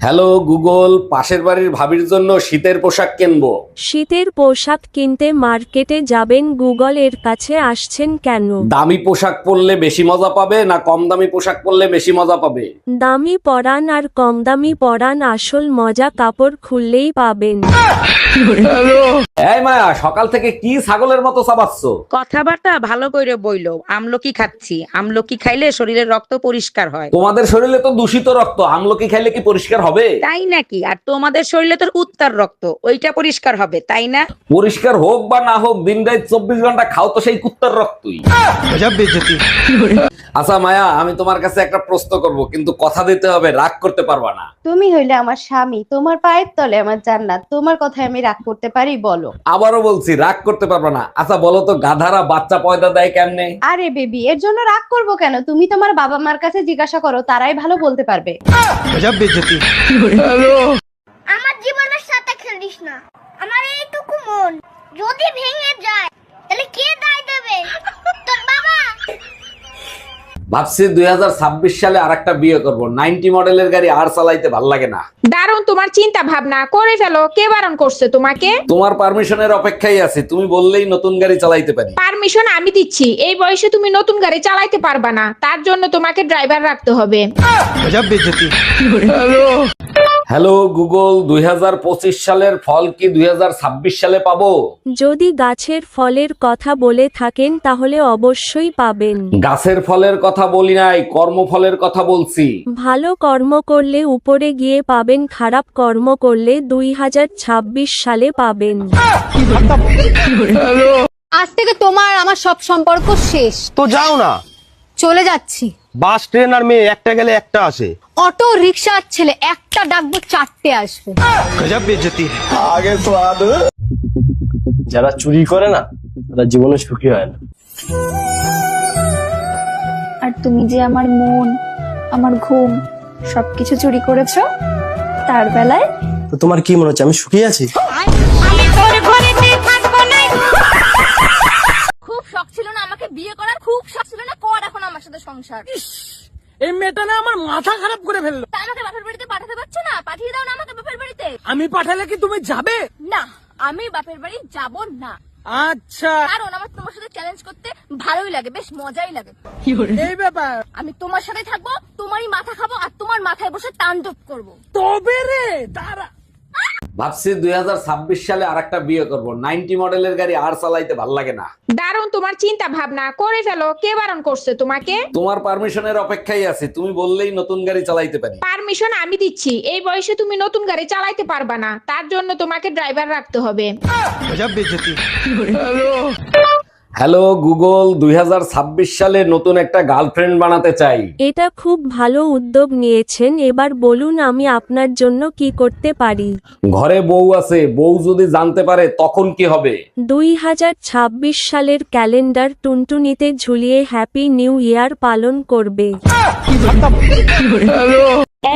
Hello Google, পাশের বাড়ির ভাবির জন্য শীতের পোশাক কিনবো। শীতের পোশাক কিনতে মার্কেটে যাবেন, গুগল এর কাছে আসছেন কেন? দামি পোশাক পরলে বেশি মজা পাবে না কম দামি পোশাক পরলে বেশি মজা পাবে? দামি পরান আর কম দামি পরান, আসল মজা কাপড় খুললেই পাবেন। এই মায়া, সকাল থেকে কি ছাগলের মতো চাবাচ্ছ? কথাবার্তা ভালো কইরে বইলো। আমলকি খাচ্ছি, আমলকি খাইলে শরীরের রক্ত পরিষ্কার হয়। তোমাদের শরীরে তো দূষিত রক্ত, আমলকি খাইলে কি পরিষ্কার হবে? তাই নাকি? আর তোমাদের শরীরে তোর উত্তর রক্ত, ওইটা পরিষ্কার হবে, তাই না? পরিষ্কার হোক বা না হোক, দিন রাত 24 ঘন্টা খাও তো সেই কুত্তার রক্তই। আচ্ছা মায়া, আমি তোমার কাছে একটা প্রশ্ন করব, কিন্তু কথা দিতে হবে, রাগ করতে পারবা না। তুমি হইলে আমার স্বামী, তোমার পায়ের তলে আমার জান্নাত, তোমার কথায় আমি রাগ করতে পারি? বলো। আবারও বলছি, রাগ করতে পারবা না। আচ্ছা বলো তো, গাধারা বাচ্চা পয়দা দেয় কেমনে? আরে বেবি, এর জন্য রাগ করব কেন? তুমি তোমার বাবা মার কাছে জিজ্ঞাসা করো, তারাই ভালো বলতে পারবে। আমার জীবনের সাথে খেলিস না। আমার এইটুকু মন যদি ভেঙে যায় তাহলে কে দায় দেবে? তোর বাবা। ভাবছি 2026 সালে আরেকটা বিয়ে করব। 90 মডেলের গাড়ি আর চালাইতে ভাল লাগে না। দারুণ তোমার চিন্তা ভাবনা, করে ফেলো। কে বারণ করছে তোমাকে? তোমার পারমিশনের অপেক্ষায় আছি, তুমি বললেই নতুন গাড়ি চালাইতে পারি। পারমিশন আমি দিচ্ছি। এই বয়সে তুমি নতুন গাড়ি চালাইতে পারবা না, তার জন্য তোমাকে ড্রাইভার রাখতে হবে। হ্যালো গুগল, 2025 সালের ফল কি 2026 সালে পাবো? যদি গাছের ফলের কথা বলে থাকেন তাহলে অবশ্যই পাবেন। গাছের ফলের কথা বলি নাই, কর্মফলের কথা বলছি। ভালো কর্ম করলে উপরে গিয়ে পাবেন, খারাপ কর্ম করলে 2026 সালে পাবেন। আজ থেকে তোমার আমার সব সম্পর্ক শেষ। তো যাও না, চলে যাচ্ছি। বাস ট্রেন আর মেয়ে একটা গেলে একটা আসে। অটো রিক্সা আর ছেলে একটা ডাকবো, চারটে আসবে। গজব বেইজ্জতি। যারা চুরি করে না, তারা জীবনে সুখী হয় না। আর তুমি যে আমার মন, আমার ঘুম সবকিছু চুরি করেছো, তার বেলায় তো তোমার কি মনে হচ্ছে আমি সুখী আছি? খুব শখ ছিল না আমাকে বিয়ে করার, খুব শখ ছিল না, কর এখন আমার সাথে সংসার। এই মেয়েটা না আমার মাথা খারাপ করে ফেললো। তা আমাকে বাপের বাড়িতে পাঠাতে পারছো না? পাঠিয়ে দাও না আমাকে বাপের বাড়িতে। আমি পাঠালে কি তুমি যাবে? না, আমি বাপের বাড়ি যাব না। আচ্ছা, কারণ আমার তোমার সাথে চ্যালেঞ্জ করতে ভালোই লাগে, বেশ মজাই লাগে। এই ব্যাপার। আমি তোমার সাথে থাকবো, তোমারই মাথা খাবো আর তোমার মাথায় বসে তাণ্ডব করবো। তবে রে দাঁড়া। ভাবছি 2026 সালে আরেকটা বিয়ে করব। 90 মডেলের গাড়ি আর চালাইতে ভাল লাগে না। দারুণ তোমার চিন্তা ভাবনা, করে ফেলো। কে বারণ করছে তোমাকে? তোমার পারমিশনের অপেক্ষায় আছি, তুমি বললেই নতুন গাড়ি চালাইতে পারি। পারমিশন আমি দিচ্ছি। এই বয়সে তুমি নতুন গাড়ি চালাইতে পারবা না, তার জন্য তোমাকে ড্রাইভার রাখতে হবে। গজব বেইজ্জতি। হ্যালো গুগল, 2026 সালে নতুন একটা গার্লফ্রেন্ড বানাতে চাই। এটা খুব ভালো উদ্যোগ নিয়েছেন, এবার বলুন আমি আপনার জন্য কি করতে পারি। ঘরে বউ আছে, বউ যদি জানতে পারে তখন কি হবে? 2026 সালের ক্যালেন্ডার টুনটুনিতে ঝুলিয়ে হ্যাপি নিউ ইয়ার পালন করবে।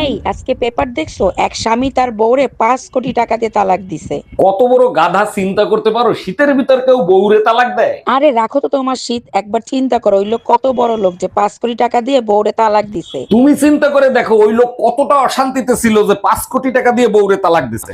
এই আজকে পেপার দেখছো? এক স্বামী তার বউরে 5 কোটি টাকা দিয়ে তালাক দিছে। কত বড় গাধা, চিন্তা করতে পারো? শীতের ভিতর কেউ বউরে তালাক দেয়? আরে রাখো তো তোমার শীত, একবার চিন্তা করো ওই লোক কত বড় লোক যে 5 কোটি টাকা দিয়ে বউরে তালাক দিছে। তুমি চিন্তা করে দেখো ওই লোক কতটা অশান্তিতে ছিল যে 5 কোটি টাকা দিয়ে বউরে তালাক দিছে।